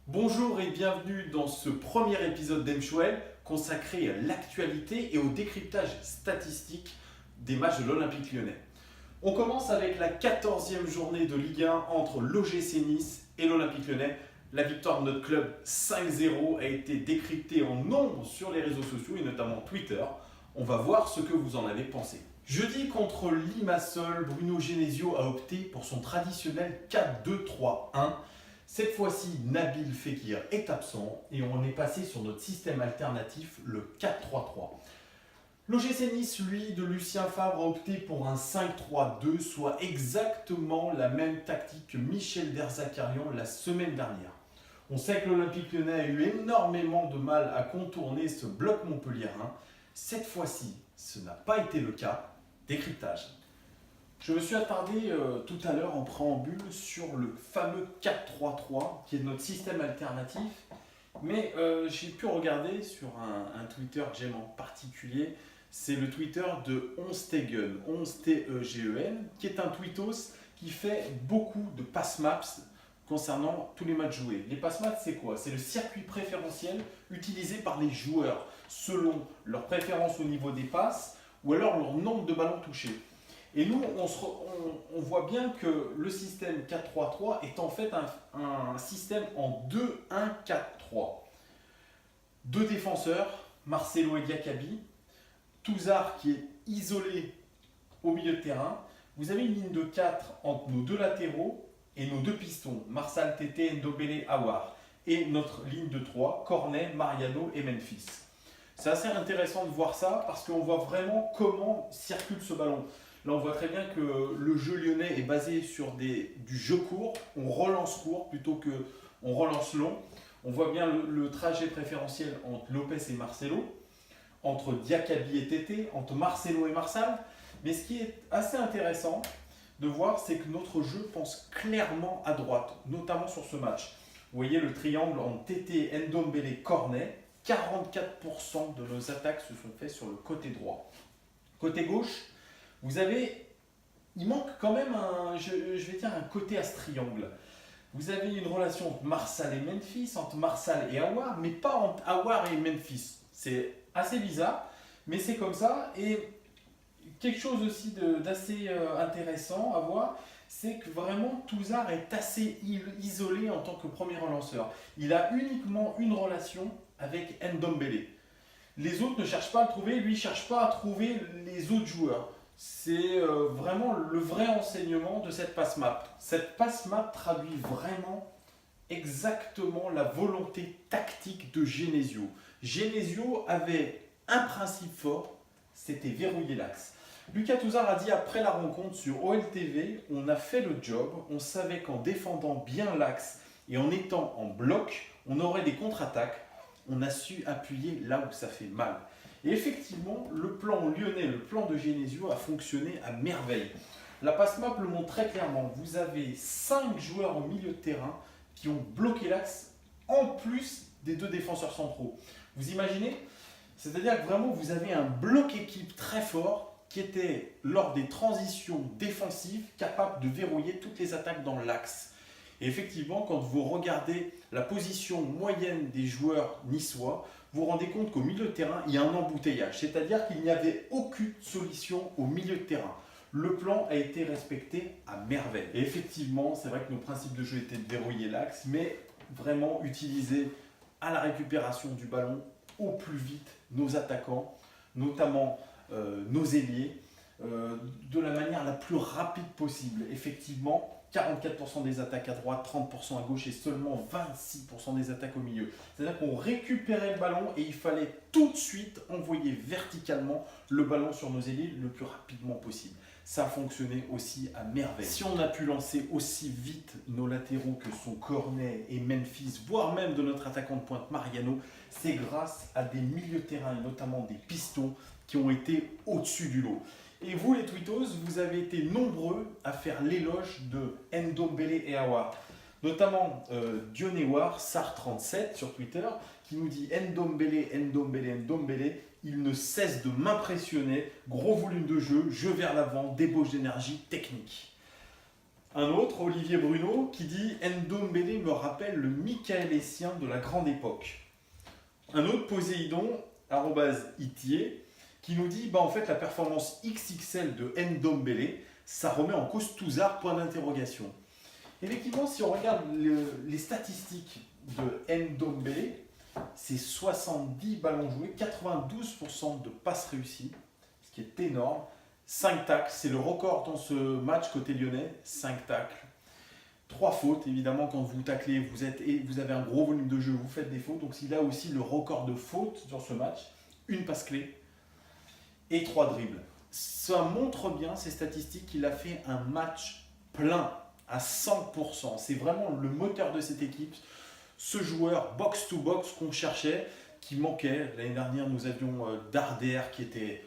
Bonjour et bienvenue dans ce premier épisode d'Mchouel consacré à l'actualité et au décryptage statistique des matchs de l'Olympique Lyonnais. On commence avec la 14e journée de Ligue 1 entre l'OGC Nice et l'Olympique Lyonnais. La victoire de notre club 5-0 a été décryptée en nombre sur les réseaux sociaux et notamment Twitter. On va voir ce que vous en avez pensé. Jeudi contre Limassol, Bruno Genesio a opté pour son traditionnel 4-2-3-1. Cette fois-ci, Nabil Fekir est absent et on est passé sur notre système alternatif, le 4-3-3. L'OGC Nice, lui, de Lucien Favre, a opté pour un 5-3-2, soit exactement la même tactique que Michel Derzakarian la semaine dernière. On sait que l'Olympique Lyonnais a eu énormément de mal à contourner ce bloc montpelliérain. Cette fois-ci, ce n'a pas été le cas. Décryptage. Je me suis attardé tout à l'heure en préambule sur le fameux 4-3-3 qui est notre système alternatif. Mais j'ai pu regarder sur un Twitter que j'aime en particulier. C'est le Twitter de Onstegen, 11TEGEN, qui est un tweetos qui fait beaucoup de pass maps concernant tous les matchs joués. Les pass maps, c'est quoi? C'est le circuit préférentiel utilisé par les joueurs selon leur préférence au niveau des passes ou alors leur nombre de ballons touchés. Et nous, on voit bien que le système 4-3-3 est en fait un système en 2-1-4-3. Deux défenseurs, Marcelo et Diakabi, Touzard qui est isolé au milieu de terrain. Vous avez une ligne de 4 entre nos deux latéraux et nos deux pistons, Marsal, Tété, Ndobele, Aouar. Et notre ligne de 3, Cornet, Mariano et Memphis. C'est assez intéressant de voir ça parce qu'on voit vraiment comment circule ce ballon. Là, on voit très bien que le jeu lyonnais est basé sur du jeu court. On relance court plutôt qu'on relance long. On voit bien le trajet préférentiel entre Lopez et Marcelo, entre Diakabi et Tété, entre Marcelo et Marsal. Mais ce qui est assez intéressant de voir, c'est que notre jeu pense clairement à droite, notamment sur ce match. Vous voyez le triangle entre Tété, Ndombele, Cornet. 44% de nos attaques se sont faites sur le côté droit. Côté gauche, vous avez, il manque quand même je vais dire un côté à ce triangle. Vous avez une relation entre Marsal et Memphis, entre Marsal et Aouar, mais pas entre Aouar et Memphis. C'est assez bizarre, mais c'est comme ça. Et quelque chose aussi d'assez intéressant à voir, c'est que vraiment Touzard est assez isolé en tant que premier relanceur. Il a uniquement une relation avec Ndombele. Les autres ne cherchent pas à le trouver, lui ne cherche pas à trouver les autres joueurs. C'est vraiment le vrai enseignement de cette pass map. Cette pass map traduit vraiment exactement la volonté tactique de Genesio. Genesio avait un principe fort, c'était verrouiller l'axe. Lucas Touzard a dit après la rencontre sur OLTV, on a fait le job, on savait qu'en défendant bien l'axe et en étant en bloc, on aurait des contre-attaques, on a su appuyer là où ça fait mal. Et effectivement, le plan lyonnais, le plan de Genesio a fonctionné à merveille. La passe map le montre très clairement. Vous avez 5 joueurs au milieu de terrain qui ont bloqué l'axe en plus des deux défenseurs centraux. Vous imaginez? C'est-à-dire que vraiment vous avez un bloc équipe très fort qui était lors des transitions défensives capable de verrouiller toutes les attaques dans l'axe. Et effectivement, quand vous regardez la position moyenne des joueurs niçois, vous vous rendez compte qu'au milieu de terrain, il y a un embouteillage. C'est-à-dire qu'il n'y avait aucune solution au milieu de terrain. Le plan a été respecté à merveille. Et effectivement, c'est vrai que nos principes de jeu étaient de verrouiller l'axe, mais vraiment utiliser à la récupération du ballon au plus vite nos attaquants, notamment nos ailiers, de la manière la plus rapide possible. Effectivement, 44% des attaques à droite, 30% à gauche et seulement 26% des attaques au milieu. C'est-à-dire qu'on récupérait le ballon et il fallait tout de suite envoyer verticalement le ballon sur nos ailiers le plus rapidement possible. Ça a fonctionné aussi à merveille. Si on a pu lancer aussi vite nos latéraux que sont Cornet et Memphis, voire même de notre attaquant de pointe Mariano, c'est grâce à des milieux de terrain et notamment des pistons qui ont été au-dessus du lot. Et vous les tweetos, vous avez été nombreux à faire l'éloge de Ndombele et Aouar. Notamment Dionewar, Sar37 sur Twitter, qui nous dit Ndombele, Ndombele, Ndombele, il ne cesse de m'impressionner, gros volume de jeu vers l'avant, débauche d'énergie, technique. Un autre, Olivier Bruno, qui dit Ndombele me rappelle le Michael Essien de la grande époque. Un autre, Poséidon, @itier, qui nous dit en fait la performance XXL de Ndombele, ça remet en cause Touzard, point d'interrogation. Effectivement, si on regarde les statistiques de Ndombele, c'est 70 ballons joués, 92% de passes réussies, ce qui est énorme. 5 tacles, c'est le record dans ce match côté lyonnais, 5 tacles. 3 fautes, évidemment, quand vous taclez, vous avez un gros volume de jeu, vous faites des fautes. Donc il a aussi le record de fautes dans ce match, une passe clé et 3 dribbles. Ça montre bien, ces statistiques, qu'il a fait un match plein à 100%. C'est vraiment le moteur de cette équipe. Ce joueur box-to-box qu'on cherchait, qui manquait. L'année dernière, nous avions Darder qui était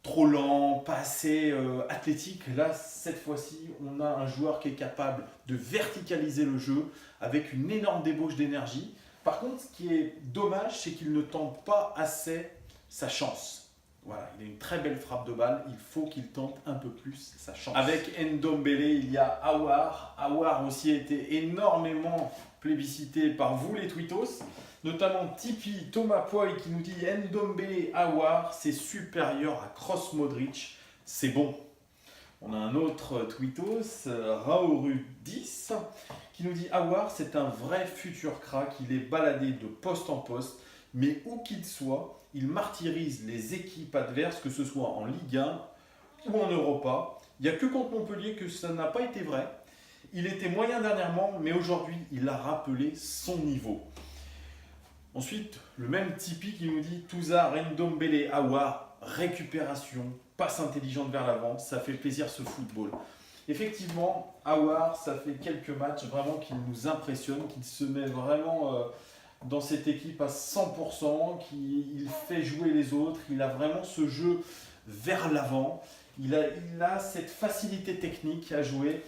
trop lent, pas assez athlétique. Là, cette fois-ci, on a un joueur qui est capable de verticaliser le jeu avec une énorme débauche d'énergie. Par contre, ce qui est dommage, c'est qu'il ne tente pas assez sa chance. Voilà, il a une très belle frappe de balle, il faut qu'il tente un peu plus sa chance. Avec Ndombele, il y a Aouar. Aouar aussi a été énormément plébiscité par vous les tweetos, notamment Tipeee, Thomas Poy qui nous dit Ndombele, Aouar, c'est supérieur à Kroos Modric, c'est bon. On a un autre tweetos, Raoru10, qui nous dit Aouar, c'est un vrai futur crack, il est baladé de poste en poste, mais où qu'il soit, il martyrise les équipes adverses, que ce soit en Ligue 1 ou en Europa. Il n'y a que contre Montpellier que ça n'a pas été vrai. Il était moyen dernièrement, mais aujourd'hui, il a rappelé son niveau. Ensuite, le même Tipeee qui nous dit Touzard, Ndombele, Aouar, récupération, passe intelligente vers l'avant, ça fait plaisir ce football. Effectivement, Aouar, ça fait quelques matchs vraiment qui nous impressionnent, qui se met vraiment dans cette équipe à 100%, il fait jouer les autres, il a vraiment ce jeu vers l'avant, il a cette facilité technique à jouer.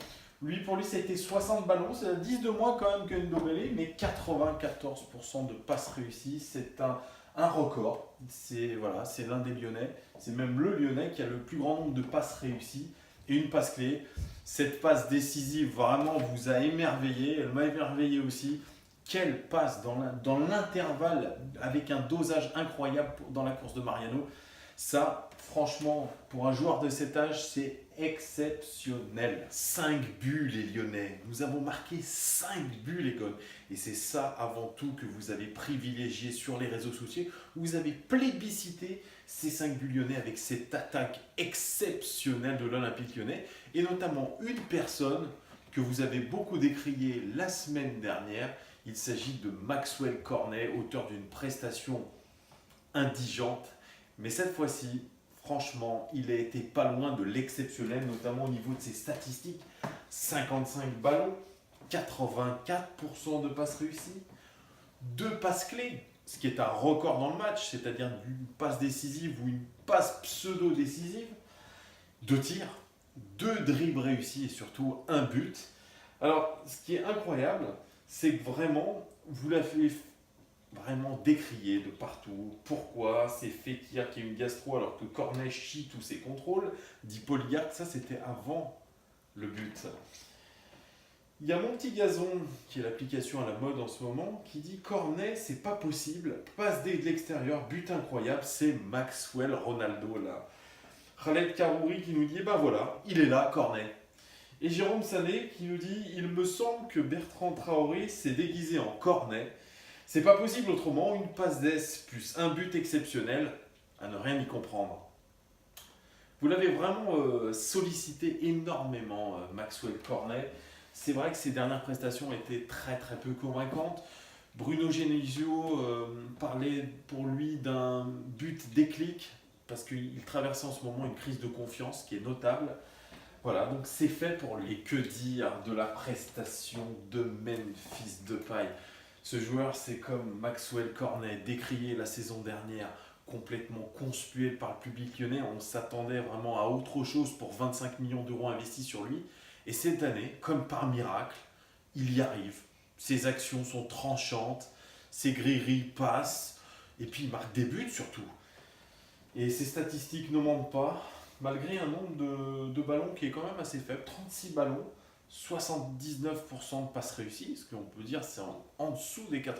Pour lui, c'était 60 ballons, c'est 10 de moins quand même que Ndombele, mais 94% de passes réussies, c'est un record. C'est l'un des Lyonnais, c'est même le Lyonnais qui a le plus grand nombre de passes réussies et une passe clé. Cette passe décisive vraiment vous a émerveillé, elle m'a émerveillé aussi. Quelle passe dans l'intervalle avec un dosage incroyable dans la course de Mariano. Ça, franchement, pour un joueur de cet âge, c'est exceptionnel. 5 buts les Lyonnais. Nous avons marqué 5 buts les gars. Et c'est ça avant tout que vous avez privilégié sur les réseaux sociaux. Vous avez plébiscité ces 5 buts lyonnais avec cette attaque exceptionnelle de l'Olympique lyonnais. Et notamment une personne que vous avez beaucoup décriée la semaine dernière. Il s'agit de Maxwell Cornet, auteur d'une prestation indigente. Mais cette fois-ci, franchement, il a été pas loin de l'exceptionnel, notamment au niveau de ses statistiques. 55 ballons, 84% de passes réussies, 2 passes clés, ce qui est un record dans le match, c'est-à-dire une passe décisive ou une passe pseudo-décisive, 2 tirs, 2 dribbles réussis et surtout 1 but. Alors, ce qui est incroyable, c'est que vraiment, vous l'avez vraiment décrié de partout. Pourquoi c'est Fekir qui a une gastro alors que Cornet chie tous ses contrôles, dit Poligard, ça c'était avant le but. Il y a Mon Petit Gazon, qui est l'application à la mode en ce moment, qui dit Cornet, c'est pas possible, passe de l'extérieur, but incroyable, c'est Maxwell Ronaldo là. Khaled Karouri qui nous dit, voilà, il est là, Cornet. Et Jérôme Sané qui nous dit il me semble que Bertrand Traoré s'est déguisé en Cornet. C'est pas possible autrement, une passe d'ess plus un but exceptionnel, à ne rien y comprendre. Vous l'avez vraiment sollicité énormément, Maxwell Cornet. C'est vrai que ses dernières prestations étaient très très peu convaincantes. Bruno Genesio parlait pour lui d'un but déclic, parce qu'il traversait en ce moment une crise de confiance qui est notable. Voilà, donc c'est fait pour lui. Et que dire de la prestation de Memphis Depay. Ce joueur, c'est comme Maxwell Cornet, décrié la saison dernière, complètement conspué par le public lyonnais. On s'attendait vraiment à autre chose pour 25 millions d'euros investis sur lui. Et cette année, comme par miracle, il y arrive. Ses actions sont tranchantes, ses grilleries passent, et puis il marque des buts surtout. Et ses statistiques ne mentent pas. Malgré un nombre de ballons qui est quand même assez faible, 36 ballons, 79% de passes réussies, ce qu'on peut dire c'est en dessous des 80%,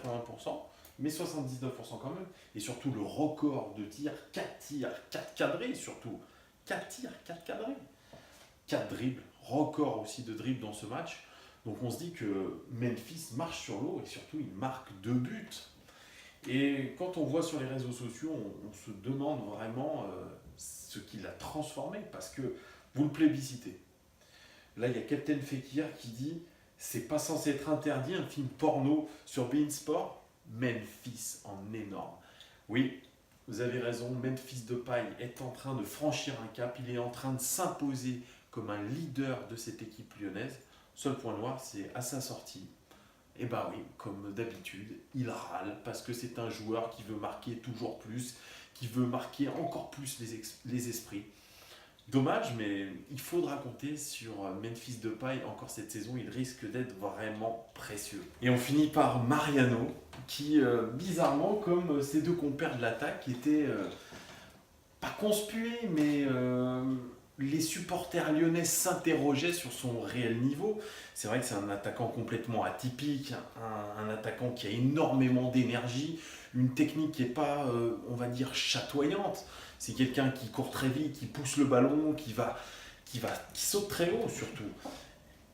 mais 79% quand même. Et surtout le record de tirs, 4 tirs, 4 cadrés surtout. 4 tirs, 4 cadrés. 4 dribbles, record aussi de dribbles dans ce match. Donc on se dit que Memphis marche sur l'eau et surtout il marque 2 buts. Et quand on voit sur les réseaux sociaux, on se demande vraiment ce qui l'a transformé parce que vous le plébiscitez. Là, il y a Captain Fekir qui dit c'est pas censé être interdit un film porno sur beIN Sport. Memphis en énorme. Oui, vous avez raison, Memphis Depay est en train de franchir un cap, il est en train de s'imposer comme un leader de cette équipe lyonnaise. Seul point noir, c'est à sa sortie. Et bah oui, comme d'habitude, il râle parce que c'est un joueur qui veut marquer toujours plus, qui veut marquer encore plus les esprits. Dommage, mais il faudra compter sur Memphis Depay encore cette saison. Il risque d'être vraiment précieux. Et on finit par Mariano, qui bizarrement, comme ses deux compères de l'attaque, était pas conspué, mais les supporters lyonnais s'interrogeaient sur son réel niveau. C'est vrai que c'est un attaquant complètement atypique, un attaquant qui a énormément d'énergie, une technique qui n'est pas, on va dire, chatoyante. C'est quelqu'un qui court très vite, qui pousse le ballon, qui saute très haut surtout.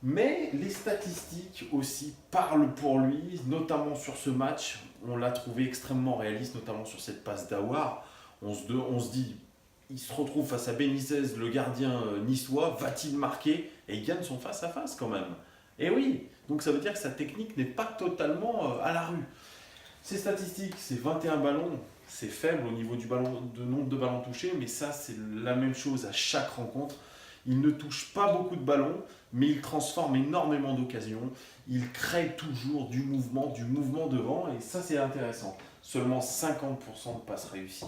Mais les statistiques aussi parlent pour lui, notamment sur ce match. On l'a trouvé extrêmement réaliste, notamment sur cette passe d'Aouar. On se dit, il se retrouve face à Benitez, le gardien niçois, va-t-il marquer? Et il gagne son face-à-face quand même. Et oui, donc ça veut dire que sa technique n'est pas totalement à la rue. Ses statistiques, c'est 21 ballons, c'est faible au niveau du nombre de ballons touchés, mais ça c'est la même chose à chaque rencontre. Il ne touche pas beaucoup de ballons, mais il transforme énormément d'occasions. Il crée toujours du mouvement devant, et ça c'est intéressant. Seulement 50% de passes réussies.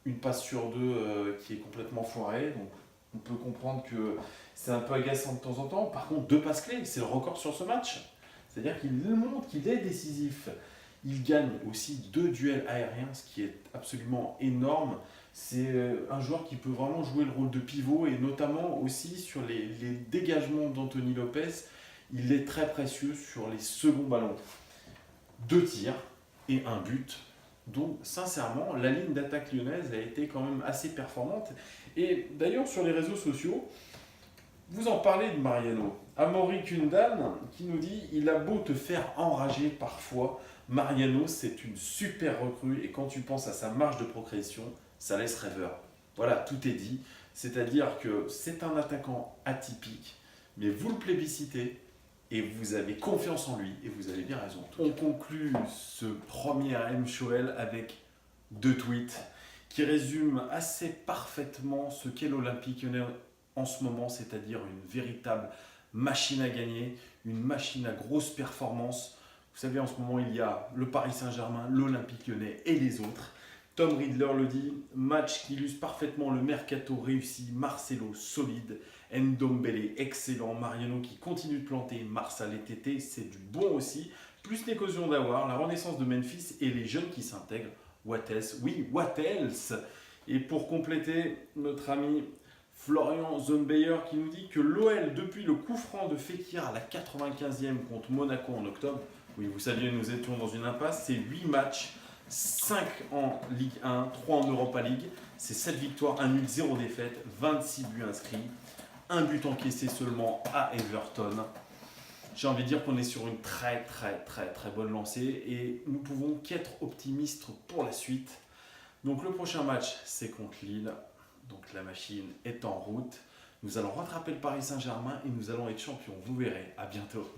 Une passe sur deux qui est complètement foirée, donc on peut comprendre que c'est un peu agaçant de temps en temps. Par contre, 2 passes clés, c'est le record sur ce match. C'est-à-dire qu'il montre qu'il est décisif. Il gagne aussi 2 duels aériens, ce qui est absolument énorme. C'est un joueur qui peut vraiment jouer le rôle de pivot et notamment aussi sur les dégagements d'Anthony Lopez. Il est très précieux sur les seconds ballons. 2 tirs et 1 but. Donc sincèrement, la ligne d'attaque lyonnaise a été quand même assez performante. Et d'ailleurs sur les réseaux sociaux, vous en parlez de Mariano. Amaury Kundan qui nous dit « Il a beau te faire enrager parfois, Mariano c'est une super recrue et quand tu penses à sa marge de progression, ça laisse rêveur. » Voilà, tout est dit. C'est-à-dire que c'est un attaquant atypique, mais vous le plébiscitez et vous avez confiance en lui et vous avez bien raison. On conclut ce premier M-Shoel avec 2 tweets qui résument assez parfaitement ce qu'est l'Olympique Lyonnais en ce moment, c'est-à-dire une véritable machine à gagner, une machine à grosse performance. Vous savez, en ce moment, il y a le Paris Saint-Germain, l'Olympique Lyonnais et les autres. Tom Riedler le dit, match qui illustre parfaitement le mercato réussi, Marcelo solide, Ndombele excellent, Mariano qui continue de planter, Marsal et Tété, c'est du bon aussi, plus l'éclosion d'Aouar, la renaissance de Memphis et les jeunes qui s'intègrent. What else? Oui, what else? Et pour compléter, notre ami Florian Zonbeyer qui nous dit que l'OL, depuis le coup franc de Fekir à la 95e contre Monaco en octobre, oui, vous saviez, nous étions dans une impasse, c'est 8 matchs, 5 en Ligue 1, 3 en Europa League, c'est 7 victoires, 1 nul, 0 défaite, 26 buts inscrits, 1 but encaissé seulement à Everton. J'ai envie de dire qu'on est sur une très bonne lancée et nous pouvons qu'être optimistes pour la suite. Donc le prochain match, c'est contre Lille. Donc la machine est en route. Nous allons rattraper le Paris Saint-Germain et nous allons être champions. Vous verrez. À bientôt.